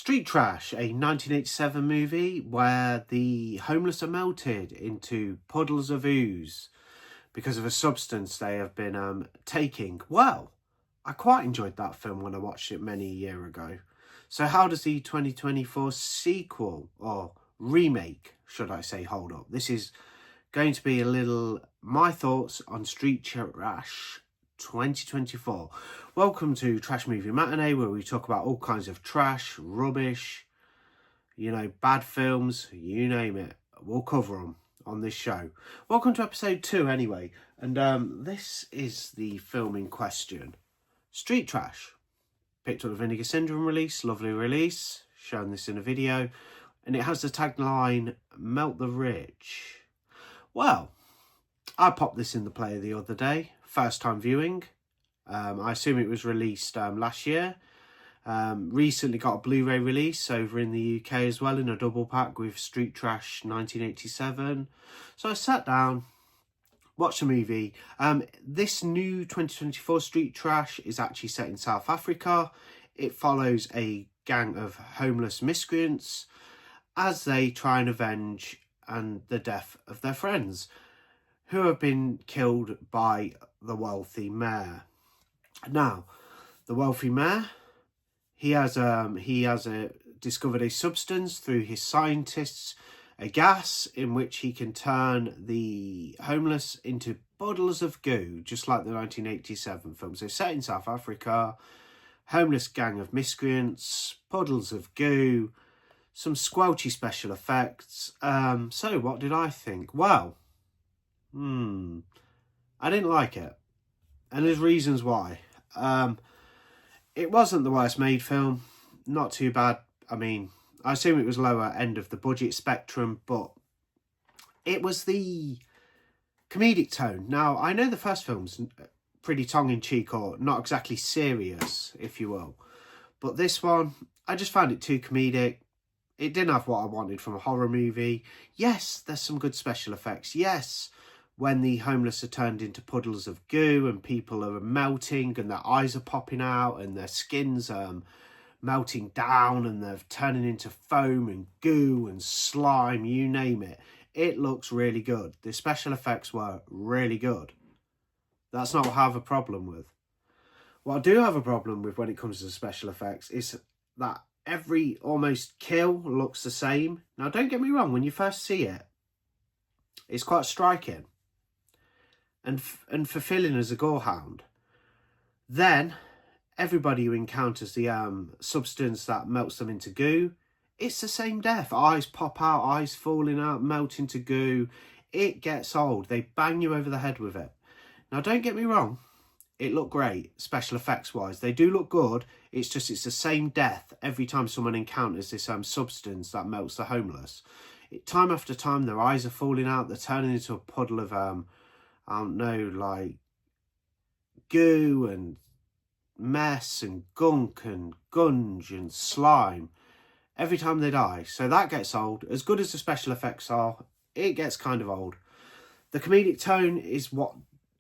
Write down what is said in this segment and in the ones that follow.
Street Trash, a 1987 movie where the homeless are melted into puddles of ooze because of a substance they have been taking. Well, I quite enjoyed that film when I watched it many a year ago. So how does the 2024 sequel, or remake, should I say, hold up? This is going to be a little my thoughts on Street Trash 2024. Welcome to Trash Movie Matinee, where we talk about all kinds of trash, rubbish, bad films, you name it. We'll cover them on this show. Welcome to episode 2 anyway, and this is the film in question. Street Trash. Picked up the Vinegar Syndrome release, lovely release, shown this in a video, and it has the tagline, "Melt the Rich." Well, I popped this in the player the other day, first time viewing. I assume it was released last year. Recently got a Blu-ray release over in the UK as well, in a double pack with Street Trash 1987. So I sat down, watched the movie. This new 2024 Street Trash is actually set in South Africa. It follows a gang of homeless miscreants as they try and avenge the death of their friends who have been killed by the wealthy mayor. Now, the wealthy mayor, he has discovered a substance through his scientists, a gas in which he can turn the homeless into puddles of goo, just like the 1987 film. So set in South Africa, homeless gang of miscreants, puddles of goo, some squelchy special effects. So what did I think? Well, I didn't like it, and there's reasons why. It wasn't the worst made film, not too bad. I mean, I assume it was lower end of the budget spectrum, but it was the comedic tone. Now, I know the first film's pretty tongue-in-cheek, or not exactly serious, if you will, but this one, I just found it too comedic. It didn't have what I wanted from a horror movie. Yes, there's some good special effects. Yes, when the homeless are turned into puddles of goo and people are melting and their eyes are popping out and their skin's melting down and they're turning into foam and goo and slime, you name it. It looks really good. The special effects were really good. That's not what I have a problem with. What I do have a problem with when it comes to special effects is that every almost kill looks the same. Now, don't get me wrong, when you first see it, it's quite striking and fulfilling as a gorehound. Then, everybody who encounters the substance that melts them into goo, it's the same death. Eyes pop out, eyes falling out, melt into goo. It gets old. They bang you over the head with it. Now, don't get me wrong, it looked great, special effects wise. They do look good. It's just, it's the same death every time someone encounters this substance that melts the homeless. Time after time, their eyes are falling out. They're turning into a puddle of, I don't know, like goo and mess and gunk and gunge and slime every time they die. So that gets old. As good as the special effects are, it gets kind of old. The comedic tone is what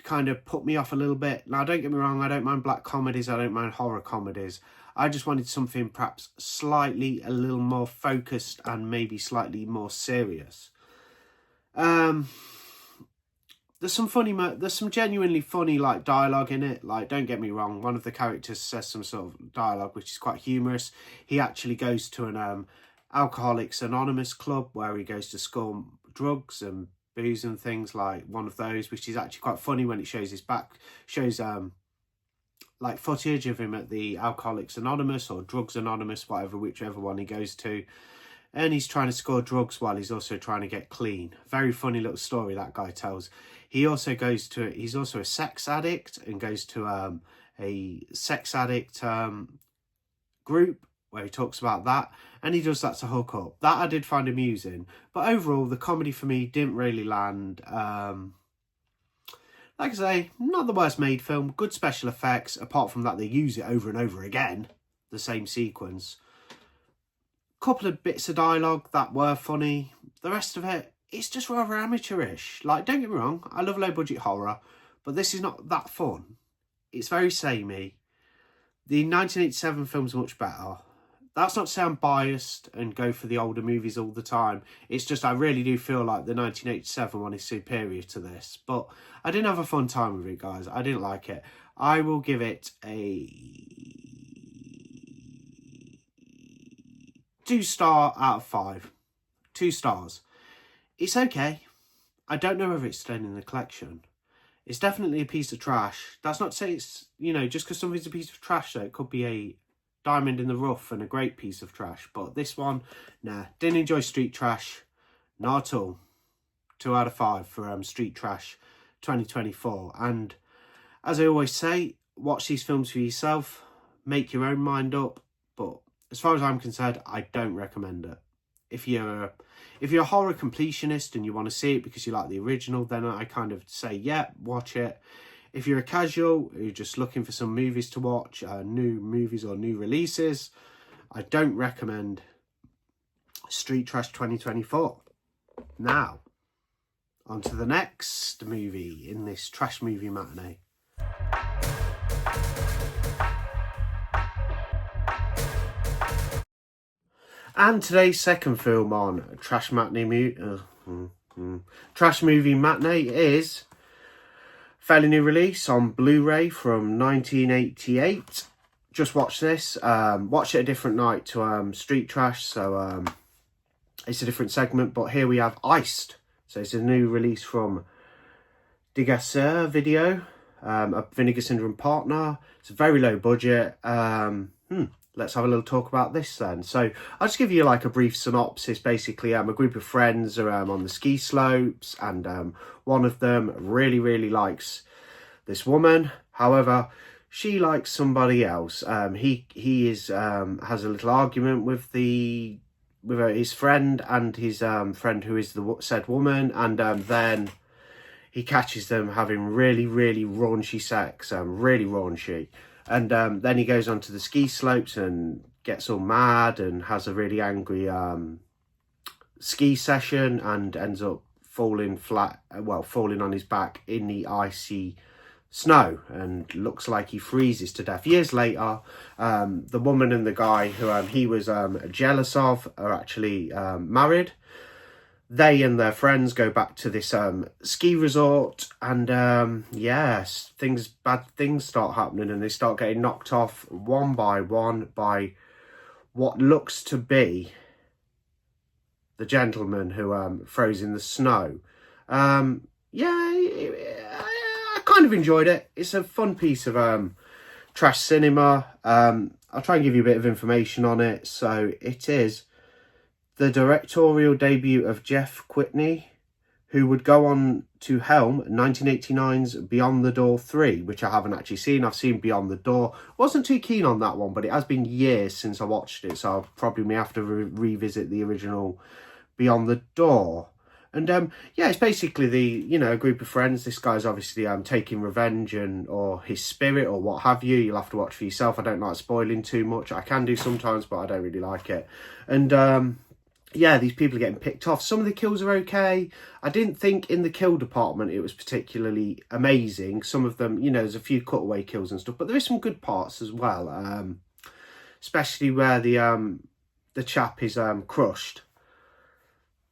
kind of put me off a little bit. Now, don't get me wrong, I don't mind black comedies, I don't mind horror comedies. I just wanted something perhaps slightly a little more focused and maybe slightly more serious. There's some genuinely funny dialogue in it. Don't get me wrong, one of the characters says some sort of dialogue which is quite humorous. He actually goes to an Alcoholics Anonymous club where he goes to score drugs and booze and things, like one of those, which is actually quite funny when it shows his back, shows footage of him at the Alcoholics Anonymous or Drugs Anonymous, whichever one he goes to, and he's trying to score drugs while he's also trying to get clean. Very funny little story that guy tells. He's also a sex addict and goes to a sex addict group where he talks about that, and he does that to hook up. That I did find amusing, but overall the comedy for me didn't really land. Like I say, not the worst made film, good special effects, apart from that they use it over and over again, the same sequence. Couple of bits of dialogue that were funny. The rest of it, it's just rather amateurish. Don't get me wrong, I love low budget horror, but this is not that fun. It's very samey. The 1987 film's much better. That's not to say I'm biased and go for the older movies all the time. It's just I really do feel like the 1987 one is superior to this. But I didn't have a fun time with it, guys. I didn't like it. I will give it a 2-star out of 5. 2 stars. It's okay. I don't know whether it's staying in the collection. It's definitely a piece of trash. That's not to say it's, you know, just because something's a piece of trash, though, it could be a diamond in the rough and a great piece of trash. But this one, nah, didn't enjoy Street Trash. Not at all. 2 out of 5 for Street Trash 2024. And as I always say, watch these films for yourself. Make your own mind up. But as far as I'm concerned, I don't recommend it. If you're a horror completionist and you want to see it because you like the original, then I kind of say, yeah, watch it. If you're a casual, you're just looking for some movies to watch, new movies or new releases, I don't recommend Street Trash 2024. Now, on to the next movie in this Trash Movie Matinee. And today's second film on Trash Movie Matinee is fairly new release on Blu-ray from 1988. Just watch this. Watch it a different night to Street Trash, so it's a different segment. But here we have Iced. So it's a new release from Digasser Video, a Vinegar Syndrome partner. It's a very low budget. Let's have a little talk about this then. So I'll just give you like a brief synopsis. Basically, a group of friends are on the ski slopes, and one of them really likes this woman. However, she likes somebody else. He has a little argument with his friend and his friend who is the said woman, and then he catches them having really raunchy sex, really raunchy. And then he goes onto the ski slopes and gets all mad and has a really angry ski session and ends up falling on his back in the icy snow and looks like he freezes to death. Years later, the woman and the guy who he was jealous of are actually married. They and their friends go back to this ski resort, and yes, bad things start happening, and they start getting knocked off one by one by what looks to be the gentleman who froze in the snow. I kind of enjoyed it. It's a fun piece of trash cinema. I'll try and give you a bit of information on it. So it is the directorial debut of Jeff Whitney, who would go on to helm 1989's Beyond the Door 3, which I haven't actually seen. I've seen Beyond the Door. Wasn't too keen on that one, but it has been years since I watched it, so I'll probably may have to revisit the original Beyond the Door. And it's basically a group of friends. This guy's obviously taking revenge or his spirit or what have you. You'll have to watch for yourself. I don't like spoiling too much. I can do sometimes, but I don't really like it. And these people are getting picked off. Some of the kills are okay. I didn't think in the kill department it was particularly amazing. Some of them, there's a few cutaway kills and stuff, but there is some good parts as well. Especially where the chap is crushed.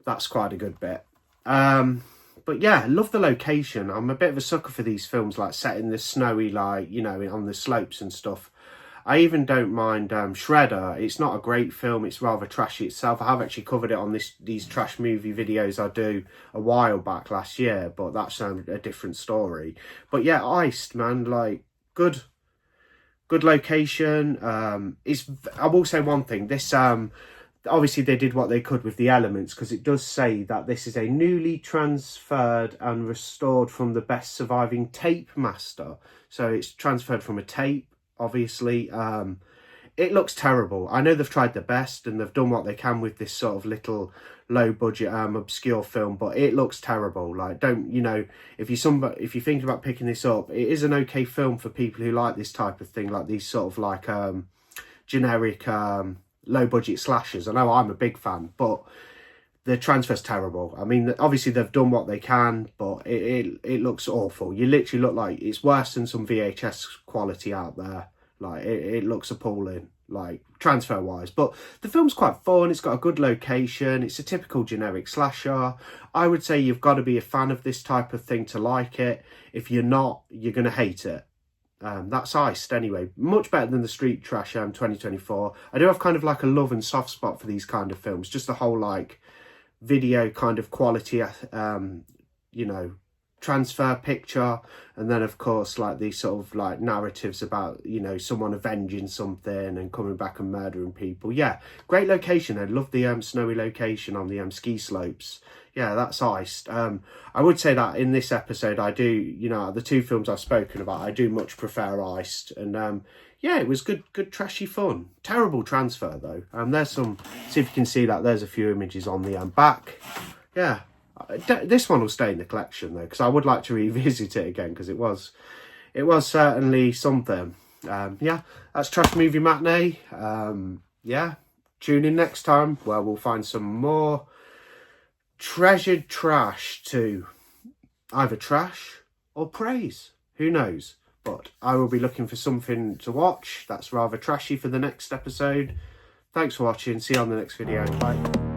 That's quite a good bit. But yeah, love the location. I'm a bit of a sucker for these films like set in the snowy, on the slopes and stuff. I even don't mind Shredder. It's not a great film. It's rather trashy itself. I have actually covered it on these trash movie videos I do a while back last year, but that's a different story. But yeah, Iced, man, good location. I will say one thing. This obviously they did what they could with the elements, because it does say that this is a newly transferred and restored from the best surviving tape master. So it's transferred from a tape. Obviously, it looks terrible. I know they've tried their best and they've done what they can with this sort of little low budget obscure film, but it looks terrible. If you're thinking about picking this up, it is an okay film for people who like this type of thing, like these sort of generic low budget slashers. I know I'm a big fan, but the transfer's terrible. I mean, obviously they've done what they can, but it looks awful. You literally look like it's worse than some VHS quality out there. It looks appalling. like transfer wise, but the film's quite fun. It's got a good location. It's a typical generic slasher. I would say you've got to be a fan of this type of thing to like it. If you're not, you're going to hate it. That's iced anyway. Much better than the Street Trash 2024. I do have kind of like a love and soft spot for these kind of films. Just the whole like video kind of quality, you know, transfer picture, and then of course like these sort of like narratives about, you know, someone avenging something and coming back and murdering people. Yeah, great location. I love the snowy location on the ski slopes. Yeah, that's iced. I would say that in this episode I do, you know, the two films I've spoken about, I do much prefer iced. And yeah, it was good trashy fun. Terrible transfer though. There's some, see if you can see that, there's a few images on the back. Yeah, this one will stay in the collection though, because I would like to revisit it again, because it was certainly something. Yeah, that's Trash Movie Matinee. Yeah, tune in next time where we'll find some more treasured trash to either trash or praise. Who knows? But I will be looking for something to watch that's rather trashy for the next episode. Thanks for watching. See you on the next video. Bye.